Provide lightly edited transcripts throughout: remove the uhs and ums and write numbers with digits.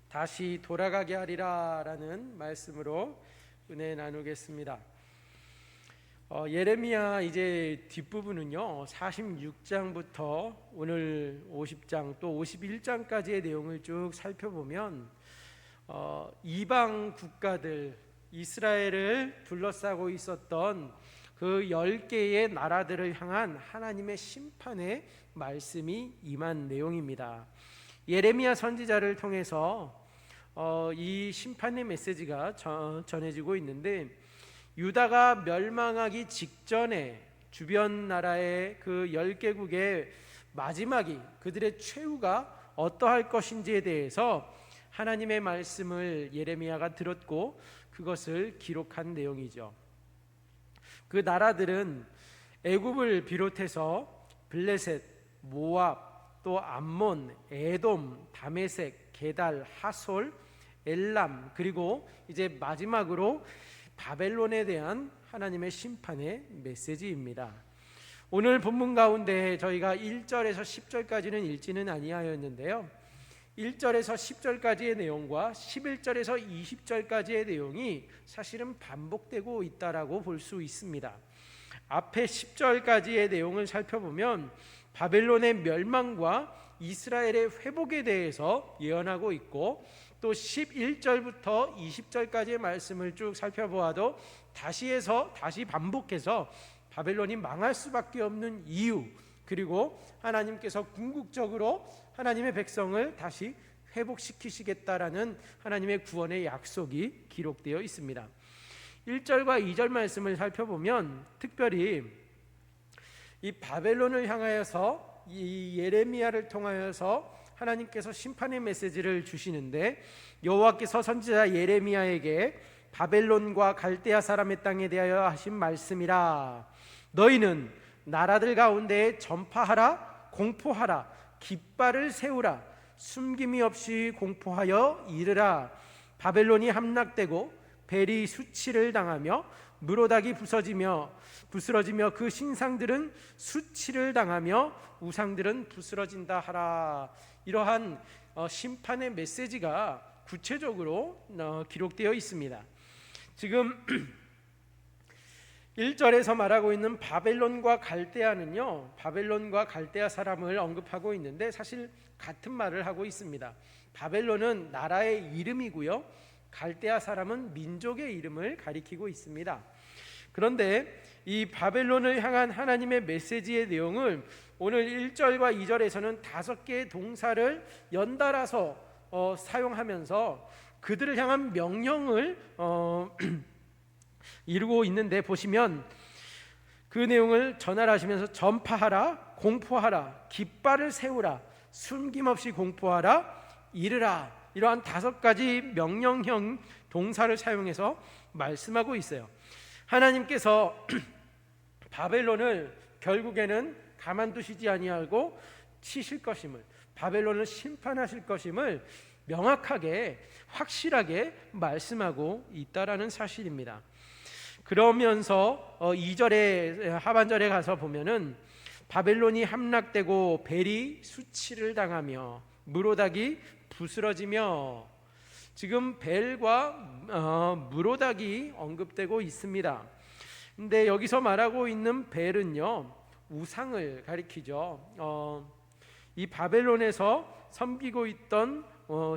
다시 돌아가게 하리라 라는 말씀으로 은혜 나누겠습니다. 예레미야 이제 뒷부분은요 46장부터 오늘 50장 또 51장까지의 내용을 쭉 살펴보면 이방 국가들 이스라엘을 둘러싸고 있었던 그 10개의 나라들을 향한 하나님의 심판의 말씀이 임한 내용입니다. 예레미야 선지자를 통해서 이 심판의 메시지가 전해지고 있는데, 유다가 멸망하기 직전에 주변 나라의 그 10개국의 마지막이, 그들의 최후가 어떠할 것인지에 대해서 하나님의 말씀을 예레미야가 들었고 그것을 기록한 내용이죠. 그 나라들은 애굽을 비롯해서 블레셋, 모압, 또 암몬, 에돔, 다메섹, 게달, 하솔, 엘람, 그리고 이제 마지막으로 바벨론에 대한 하나님의 심판의 메시지입니다. 오늘 본문 가운데 저희가 1절에서 10절까지는 읽지는 아니하였는데요, 1절에서 10절까지의 내용과 11절에서 20절까지의 내용이 사실은 반복되고 있다라고 볼 수 있습니다. 앞에 10절까지의 내용을 살펴보면 바벨론의 멸망과 이스라엘의 회복에 대해서 예언하고 있고, 또 11절부터 20절까지의 말씀을 쭉 살펴보아도 다시 반복해서 바벨론이 망할 수밖에 없는 이유, 그리고 하나님께서 궁극적으로 하나님의 백성을 다시 회복시키시겠다라는 하나님의 구원의 약속이 기록되어 있습니다. 1절과 2절 말씀을 살펴보면 특별히 이 바벨론을 향하여서 이 예레미야를 통하여서 하나님께서 심판의 메시지를 주시는데, 여호와께서 선지자 예레미야에게 바벨론과 갈대아 사람의 땅에 대하여 하신 말씀이라. 너희는 나라들 가운데 전파하라, 공포하라, 깃발을 세우라, 숨김이 없이 공포하여 이르라. 바벨론이 함락되고 벨이 수치를 당하며 무로닥이 부스러지며 그 신상들은 수치를 당하며 우상들은 부스러진다 하라. 이러한 심판의 메시지가 구체적으로 기록되어 있습니다. 지금 1절에서 말하고 있는 바벨론과 갈대아는요, 바벨론과 갈대아 사람을 언급하고 있는데 사실 같은 말을 하고 있습니다. 바벨론은 나라의 이름이고요, 갈대아 사람은 민족의 이름을 가리키고 있습니다. 그런데 이 바벨론을 향한 하나님의 메시지의 내용을 오늘 1절과 2절에서는 5개의 동사를 연달아서 사용하면서 그들을 향한 명령을 이루고 있는데, 보시면 그 내용을 전하시면서 전파하라, 공포하라, 깃발을 세우라, 숨김없이 공포하라, 이르라, 이러한 5가지 명령형 동사를 사용해서 말씀하고 있어요. 하나님께서 바벨론을 결국에는 가만두시지 아니하고 치실 것임을, 바벨론을 심판하실 것임을 명확하게 확실하게 말씀하고 있다라는 사실입니다. 그러면서 2절의 하반절에 가서 보면은 바벨론이 함락되고 벨이 수치를 당하며 무로닥이 부스러지며, 지금 벨과 무로닥이 언급되고 있습니다. 근데 여기서 말하고 있는 벨은요, 우상을 가리키죠. 이 바벨론에서 섬기고 있던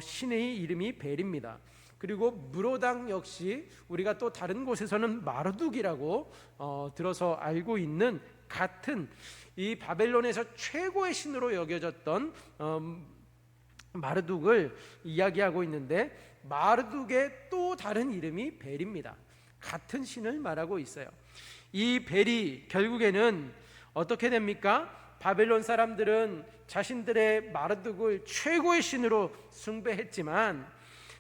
신의 이름이 벨입니다. 그리고 무로닥 역시 우리가 또 다른 곳에서는 마르둑이라고 들어서 알고 있는, 같은 이 바벨론에서 최고의 신으로 여겨졌던 마르둑을 이야기하고 있는데, 마르둑의 또 다른 이름이 벨입니다. 같은 신을 말하고 있어요. 이 벨이 결국에는 어떻게 됩니까? 바벨론 사람들은 자신들의 마르둑을 최고의 신으로 숭배했지만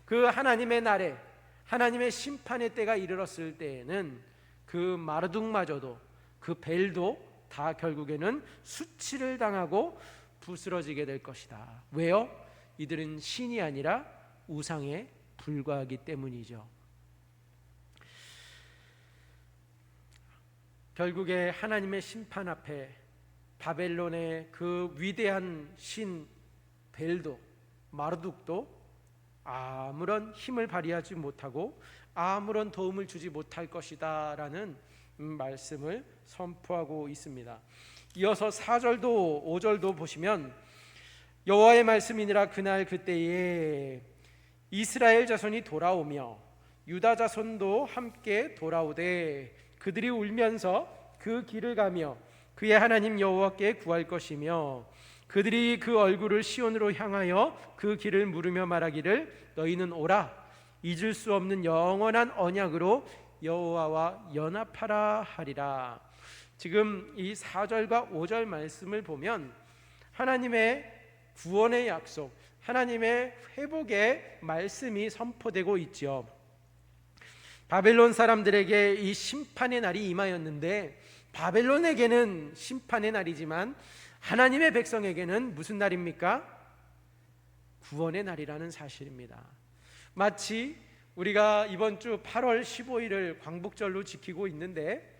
그 하나님의 날에, 하나님의 심판의 때가 이르렀을 때에는 그 마르둑마저도, 그 벨도 다 결국에는 수치를 당하고 부스러지게 될 것이다. 왜요? 이들은 신이 아니라 우상에 불과하기 때문이죠. 결국에 하나님의 심판 앞에 바벨론의 그 위대한 신 벨도, 마르둑도 아무런 힘을 발휘하지 못하고 아무런 도움을 주지 못할 것이다 라는 말씀을 선포하고 있습니다. 이어서 4절도 5절도 보시면 여호와의 말씀이니라 그날 그때에 이스라엘 자손이 돌아오며 유다 자손도 함께 돌아오되 그들이 울면서 그 길을 가며 그의 하나님 여호와께 구할 것이며 그들이 그 얼굴을 시온으로 향하여 그 길을 물으며 말하기를 너희는 오라 잊을 수 없는 영원한 언약으로 여호와와 연합하라 하리라. 지금 이 4절과 5절 말씀을 보면 하나님의 구원의 약속, 하나님의 회복의 말씀이 선포되고 있죠. 바벨론 사람들에게 이 심판의 날이 임하였는데 바벨론에게는 심판의 날이지만 하나님의 백성에게는 무슨 날입니까? 구원의 날이라는 사실입니다. 마치 우리가 이번 주 8월 15일을 광복절로 지키고 있는데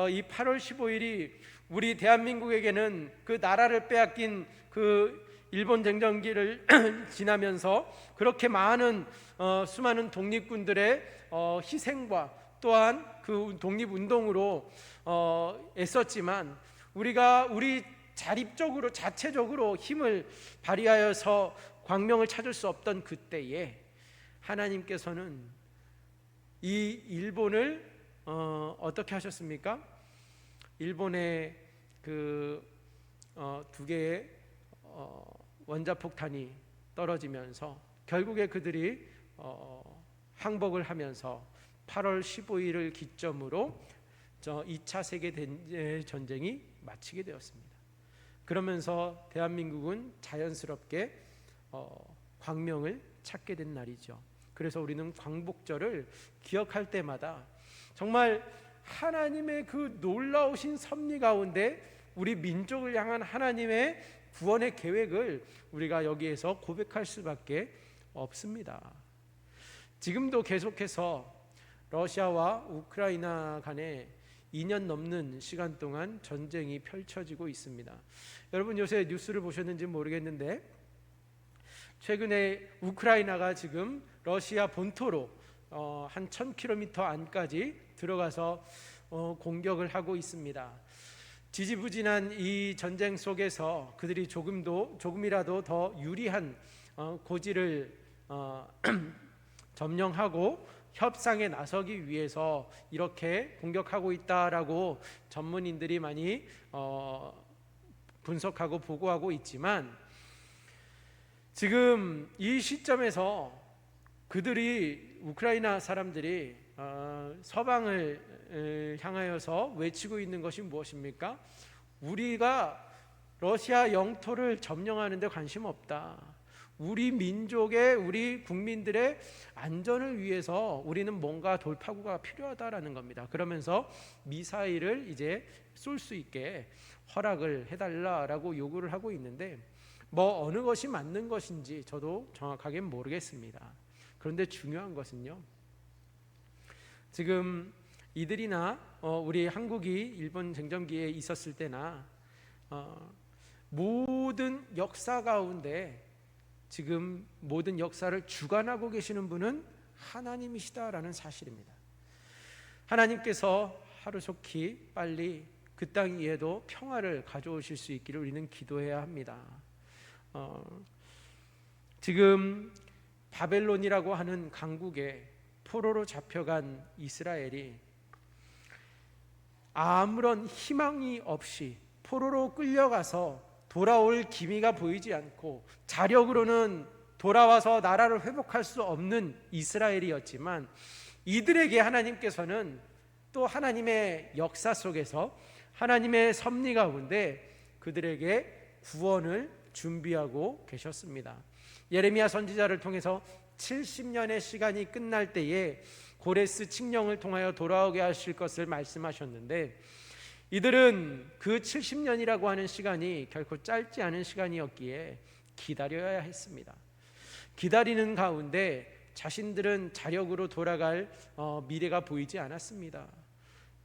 이 8월 15일이 우리 대한민국에게는 그 나라를 빼앗긴 그 일본 쟁점기를 지나면서 그렇게 많은 수많은 독립군들의 희생과 또한 그 독립운동으로 애썼지만 우리가 우리 자체적으로 힘을 발휘하여서 광명을 찾을 수 없던 그때에 하나님께서는 이 일본을 어떻게 하셨습니까? 일본의 그 두 개의 원자폭탄이 떨어지면서 결국에 그들이 항복을 하면서 8월 15일을 기점으로 2차 세계전쟁이 마치게 되었습니다. 그러면서 대한민국은 자연스럽게 광명을 찾게 된 날이죠. 그래서 우리는 광복절을 기억할 때마다 정말 하나님의 그 놀라우신 섭리 가운데 우리 민족을 향한 하나님의 구원의 계획을 우리가 여기에서 고백할 수밖에 없습니다. 지금도 계속해서 러시아와 우크라이나 간에 2년 넘는 시간 동안 전쟁이 펼쳐지고 있습니다. 여러분 요새 뉴스를 보셨는지 모르겠는데 최근에 우크라이나가 지금 러시아 본토로 한 1000km 안까지 들어가서 공격을 하고 있습니다. 지지부진한 이 전쟁 속에서 그들이 조금이라도 더 유리한 고지를 점령하고 협상에 나서기 위해서 이렇게 공격하고 있다라고 전문인들이 많이 분석하고 보고하고 있지만 지금 이 시점에서 그들이 우크라이나 사람들이 서방을 향하여서 외치고 있는 것이 무엇입니까? 우리가 러시아 영토를 점령하는 데 관심 없다. 우리 민족의 우리 국민들의 안전을 위해서 우리는 뭔가 돌파구가 필요하다라는 겁니다. 그러면서 미사일을 이제 쏠 수 있게 허락을 해달라라고 요구를 하고 있는데 뭐 어느 것이 맞는 것인지 저도 정확하게 모르겠습니다. 그런데 중요한 것은요. 지금 이들이나 우리 한국이 일본 쟁점기에 있었을 때나 모든 역사 가운데 지금 모든 역사를 주관하고 계시는 분은 하나님이시다라는 사실입니다. 하나님께서 하루속히 빨리 그 땅 위에도 평화를 가져오실 수 있기를 우리는 기도해야 합니다. 지금 바벨론이라고 하는 강국에 포로로 잡혀간 이스라엘이 아무런 희망이 없이 포로로 끌려가서 돌아올 기미가 보이지 않고 자력으로는 돌아와서 나라를 회복할 수 없는 이스라엘이었지만 이들에게 하나님께서는 또 하나님의 역사 속에서 하나님의 섭리 가운데 그들에게 구원을 준비하고 계셨습니다. 예레미야 선지자를 통해서 70년의 시간이 끝날 때에 고레스 칙령을 통하여 돌아오게 하실 것을 말씀하셨는데 이들은 그 70년이라고 하는 시간이 결코 짧지 않은 시간이었기에 기다려야 했습니다. 기다리는 가운데 자신들은 자력으로 돌아갈 미래가 보이지 않았습니다.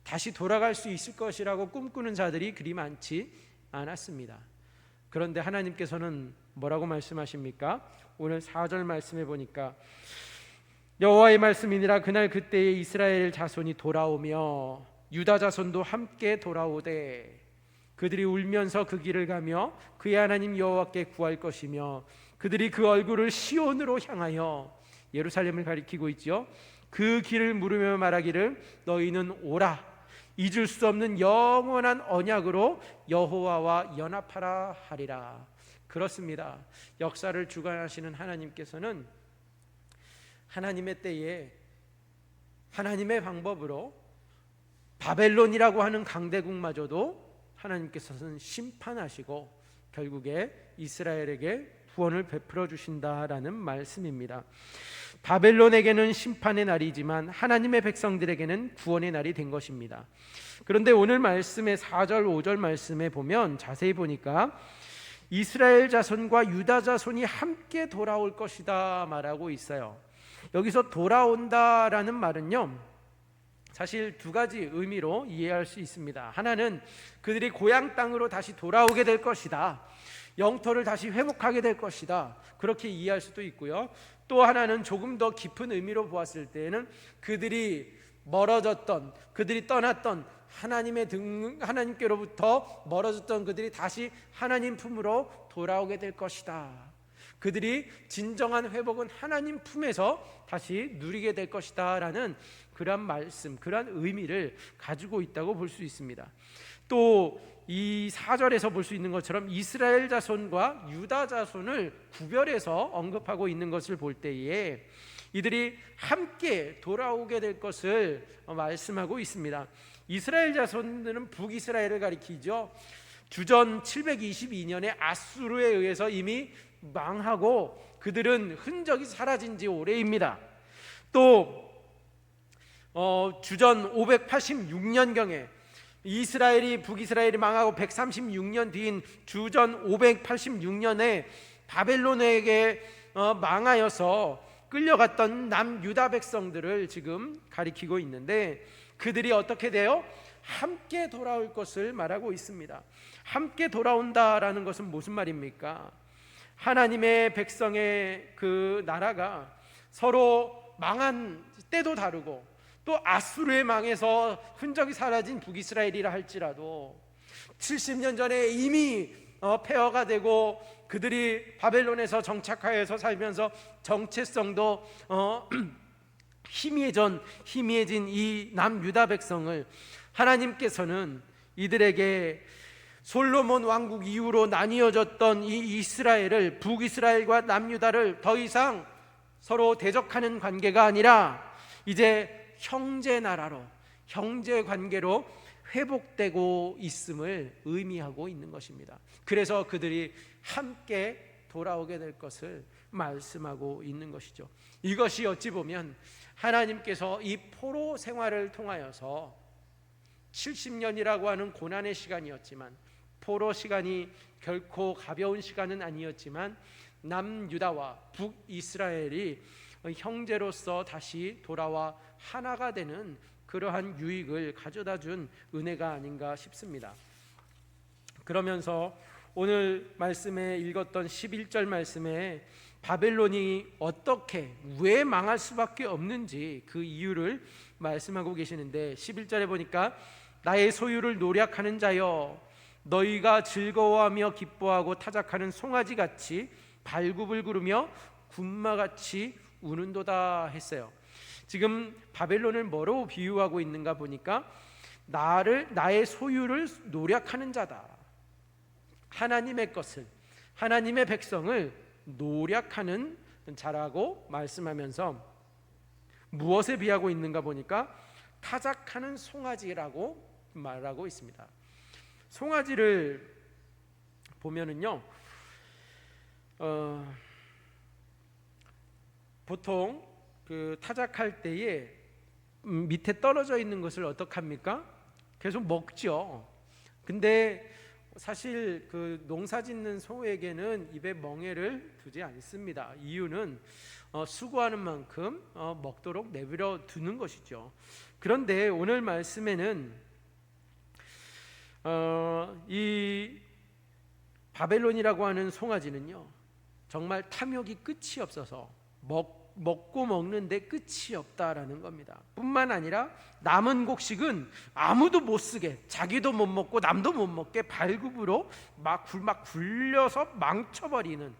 다시 돌아갈 수 있을 것이라고 꿈꾸는 자들이 그리 많지 않았습니다. 그런데 하나님께서는 뭐라고 말씀하십니까? 오늘 4절 말씀해 보니까 여호와의 말씀이니라 그날 그때에 이스라엘 자손이 돌아오며 유다 자손도 함께 돌아오되 그들이 울면서 그 길을 가며 그의 하나님 여호와께 구할 것이며 그들이 그 얼굴을 시온으로 향하여 예루살렘을 가리키고 있죠. 그 길을 물으며 말하기를 너희는 오라 잊을 수 없는 영원한 언약으로 여호와와 연합하라 하리라. 그렇습니다. 역사를 주관하시는 하나님께서는 하나님의 때에 하나님의 방법으로 바벨론이라고 하는 강대국마저도 하나님께서는 심판하시고 결국에 이스라엘에게 구원을 베풀어 주신다라는 말씀입니다. 바벨론에게는 심판의 날이지만 하나님의 백성들에게는 구원의 날이 된 것입니다. 그런데 오늘 말씀의 4절 5절 말씀에 보면 자세히 보니까 이스라엘 자손과 유다 자손이 함께 돌아올 것이다 말하고 있어요. 여기서 돌아온다라는 말은요, 사실 두 가지 의미로 이해할 수 있습니다. 하나는 그들이 고향 땅으로 다시 돌아오게 될 것이다, 영토를 다시 회복하게 될 것이다, 그렇게 이해할 수도 있고요. 또 하나는 조금 더 깊은 의미로 보았을 때에는 그들이 멀어졌던, 그들이 떠났던 하나님께로부터 멀어졌던 그들이 다시 하나님 품으로 돌아오게 될 것이다. 그들이 진정한 회복은 하나님 품에서 다시 누리게 될 것이다 라는 그러한 말씀, 그러한 의미를 가지고 있다고 볼 수 있습니다. 또 이 4절에서 볼 수 있는 것처럼 이스라엘 자손과 유다 자손을 구별해서 언급하고 있는 것을 볼 때에 이들이 함께 돌아오게 될 것을 말씀하고 있습니다. 이스라엘 자손들은 북이스라엘을 가리키죠. 주전 722년에 아수르에 의해서 이미 망하고 그들은 흔적이 사라진 지 오래입니다. 또 주전 586년경에 북이스라엘이 망하고 136년 뒤인 주전 586년에 바벨론에게 망하여서 끌려갔던 남유다 백성들을 지금 가리키고 있는데 그들이 어떻게 돼요? 함께 돌아올 것을 말하고 있습니다. 함께 돌아온다라는 것은 무슨 말입니까? 하나님의 백성의 그 나라가 서로 망한 때도 다르고 또 아수르에 망해서 흔적이 사라진 북이스라엘이라 할지라도 70년 전에 이미 폐허가 되고 그들이 바벨론에서 정착하여서 살면서 정체성도 희미해진 이 남유다 백성을 하나님께서는 이들에게 솔로몬 왕국 이후로 나뉘어졌던 이 이스라엘을, 북이스라엘과 남유다를 더 이상 서로 대적하는 관계가 아니라 이제 형제 나라로, 형제 관계로 회복되고 있음을 의미하고 있는 것입니다. 그래서 그들이 함께 돌아오게 될 것을 말씀하고 있는 것이죠. 이것이 어찌 보면 하나님께서 이 포로 생활을 통하여서 70년이라고 하는 고난의 시간이었지만, 포로 시간이 결코 가벼운 시간은 아니었지만 남유다와 북이스라엘이 형제로서 다시 돌아와 하나가 되는 그러한 유익을 가져다 준 은혜가 아닌가 싶습니다. 그러면서 오늘 말씀에 읽었던 11절 말씀에 바벨론이 어떻게, 왜 망할 수밖에 없는지 그 이유를 말씀하고 계시는데 11절에 보니까 나의 소유를 노략하는 자여 너희가 즐거워하며 기뻐하고 타작하는 송아지같이 발굽을 구르며 군마같이 우는도다 했어요. 지금 바벨론을 뭐로 비유하고 있는가 보니까 나의 소유를 노략하는 자다, 하나님의 것을, 하나님의 백성을 노략하는 자라고 말씀하면서 무엇에 비하고 있는가 보니까 타작하는 송아지라고 말하고 있습니다. 송아지를 보면은요, 보통 그 타작할 때에 밑에 떨어져 있는 것을 어떻게 합니까? 계속 먹죠. 근데 사실 그 농사 짓는 소에게는 입에 멍에를 두지 않습니다. 이유는 수고하는 만큼 먹도록 내버려 두는 것이죠. 그런데 오늘 말씀에는 이 바벨론이라고 하는 송아지는요, 정말 탐욕이 끝이 없어서 먹고 먹는데 끝이 없다라는 겁니다. 뿐만 아니라 남은 곡식은 아무도 못 쓰게, 자기도 못 먹고 남도 못 먹게 발굽으로 막 굴려서 망쳐버리는,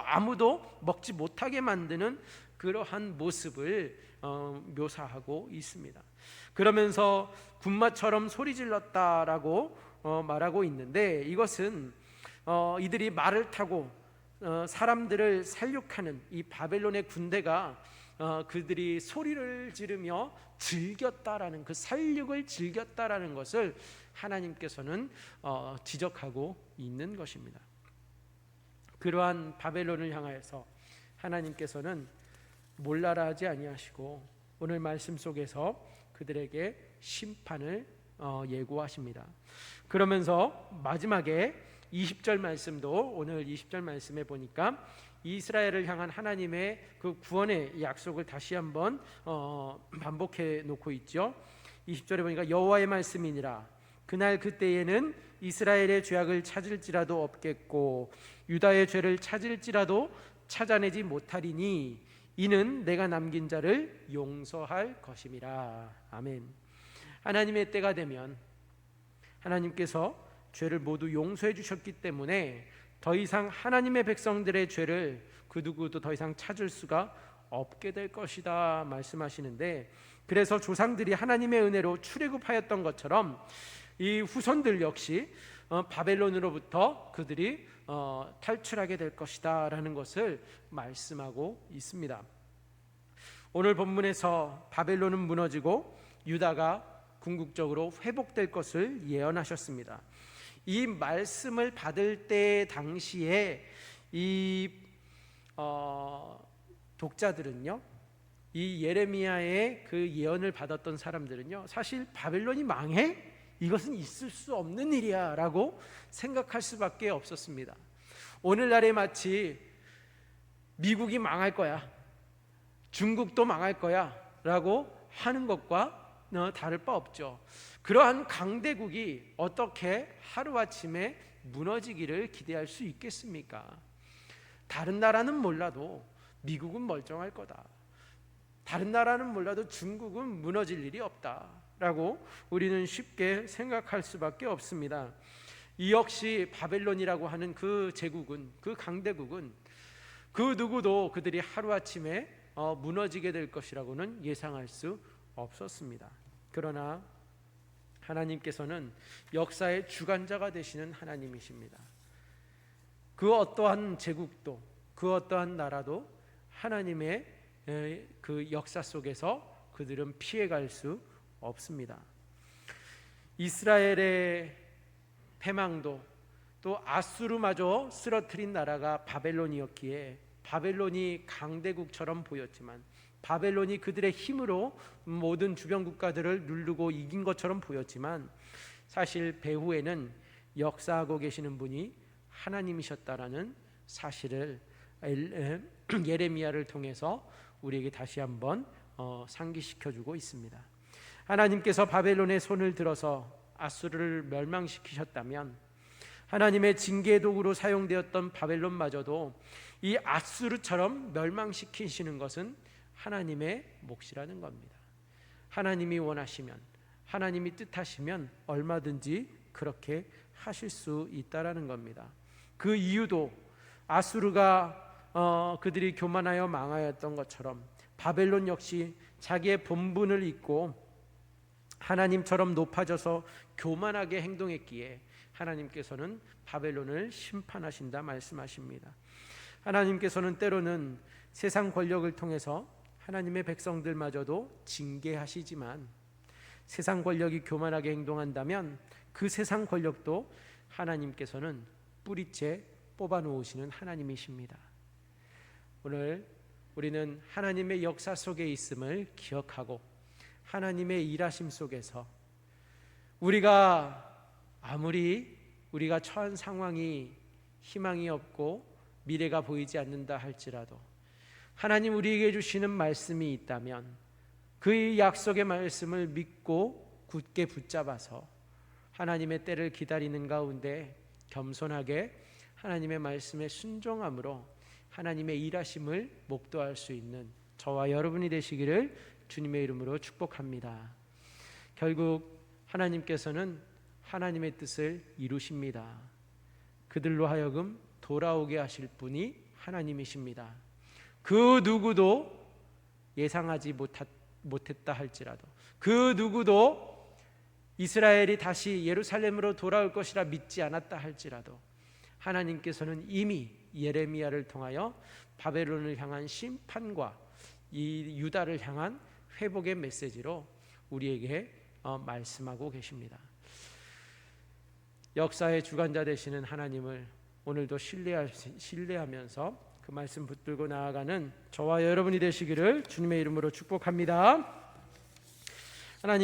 아무도 먹지 못하게 만드는 그러한 모습을 묘사하고 있습니다. 그러면서 군마처럼 소리 질렀다라고 말하고 있는데, 이것은 이들이 말을 타고 사람들을 살육하는 이 바벨론의 군대가 그들이 소리를 지르며 즐겼다라는, 그 살육을 즐겼다라는 것을 하나님께서는 지적하고 있는 것입니다. 그러한 바벨론을 향하여서 하나님께서는 몰라라 하지 아니하시고 오늘 말씀 속에서 그들에게 심판을 예고하십니다. 그러면서 마지막에 20절 말씀도, 오늘 20절 말씀에 보니까 이스라엘을 향한 하나님의 그 구원의 약속을 다시 한번 반복해 놓고 있죠. 20절에 보니까 여호와의 말씀이니라. 그날 그때에는 이스라엘의 죄악을 찾을지라도 없겠고 유다의 죄를 찾을지라도 찾아내지 못하리니 이는 내가 남긴 자를 용서할 것임이라. 아멘. 하나님의 때가 되면 하나님께서 죄를 모두 용서해 주셨기 때문에 더 이상 하나님의 백성들의 죄를 그 누구도 더 이상 찾을 수가 없게 될 것이다 말씀하시는데, 그래서 조상들이 하나님의 은혜로 출애굽하였던 것처럼 이 후손들 역시 바벨론으로부터 그들이 탈출하게 될 것이다 라는 것을 말씀하고 있습니다. 오늘 본문에서 바벨론은 무너지고 유다가 궁극적으로 회복될 것을 예언하셨습니다. 이 말씀을 받을 때 당시에 이 독자들은요, 이 예레미야의 그 예언을 받았던 사람들은요, 사실 바벨론이 망해? 이것은 있을 수 없는 일이야 라고 생각할 수밖에 없었습니다. 오늘날에 마치 미국이 망할 거야, 중국도 망할 거야 라고 하는 것과 다를 바 없죠. 그러한 강대국이 어떻게 하루아침에 무너지기를 기대할 수 있겠습니까? 다른 나라는 몰라도 미국은 멀쩡할 거다, 다른 나라는 몰라도 중국은 무너질 일이 없다 라고 우리는 쉽게 생각할 수밖에 없습니다. 이 역시 바벨론이라고 하는 그 제국은, 그 강대국은 그 누구도 그들이 하루아침에 무너지게 될 것이라고는 예상할 수 없었습니다. 그러나 하나님께서는 역사의 주관자가 되시는 하나님이십니다. 그 어떠한 제국도, 그 어떠한 나라도 하나님의 그 역사 속에서 그들은 피해갈 수 없습니다. 이스라엘의 패망도 또 아수르마저 쓰러뜨린 나라가 바벨론이었기에 바벨론이 강대국처럼 보였지만, 바벨론이 그들의 힘으로 모든 주변 국가들을 누르고 이긴 것처럼 보였지만, 사실 배후에는 역사하고 계시는 분이 하나님이셨다라는 사실을 예레미야를 통해서 우리에게 다시 한번 상기시켜주고 있습니다. 하나님께서 바벨론의 손을 들어서 아수르를 멸망시키셨다면 하나님의 징계 도구로 사용되었던 바벨론마저도 이 아수르처럼 멸망시키시는 것은 하나님의 몫이라는 겁니다. 하나님이 원하시면, 하나님이 뜻하시면 얼마든지 그렇게 하실 수 있다라는 겁니다. 그 이유도 아수르가 그들이 교만하여 망하였던 것처럼 바벨론 역시 자기의 본분을 잊고 하나님처럼 높아져서 교만하게 행동했기에 하나님께서는 바벨론을 심판하신다 말씀하십니다. 하나님께서는 때로는 세상 권력을 통해서 하나님의 백성들마저도 징계하시지만, 세상 권력이 교만하게 행동한다면 그 세상 권력도 하나님께서는 뿌리째 뽑아놓으시는 하나님이십니다. 오늘 우리는 하나님의 역사 속에 있음을 기억하고 하나님의 일하심 속에서 아무리 우리가 처한 상황이 희망이 없고 미래가 보이지 않는다 할지라도 하나님 우리에게 주시는 말씀이 있다면 그 약속의 말씀을 믿고 굳게 붙잡아서 하나님의 때를 기다리는 가운데 겸손하게 하나님의 말씀에 순종함으로 하나님의 일하심을 목도할 수 있는 저와 여러분이 되시기를 주님의 이름으로 축복합니다. 결국 하나님께서는 하나님의 뜻을 이루십니다. 그들로 하여금 돌아오게 하실 분이 하나님이십니다. 그 누구도 예상하지 못했다 할지라도, 그 누구도 이스라엘이 다시 예루살렘으로 돌아올 것이라 믿지 않았다 할지라도 하나님께서는 이미 예레미야를 통하여 바벨론을 향한 심판과 이 유다를 향한 회복의 메시지로 우리에게 말씀하고 계십니다. 역사의 주관자 되시는 하나님을 오늘도 신뢰하면서 그 말씀 붙들고 나아가는 저와 여러분이 되시기를 주님의 이름으로 축복합니다. 하나님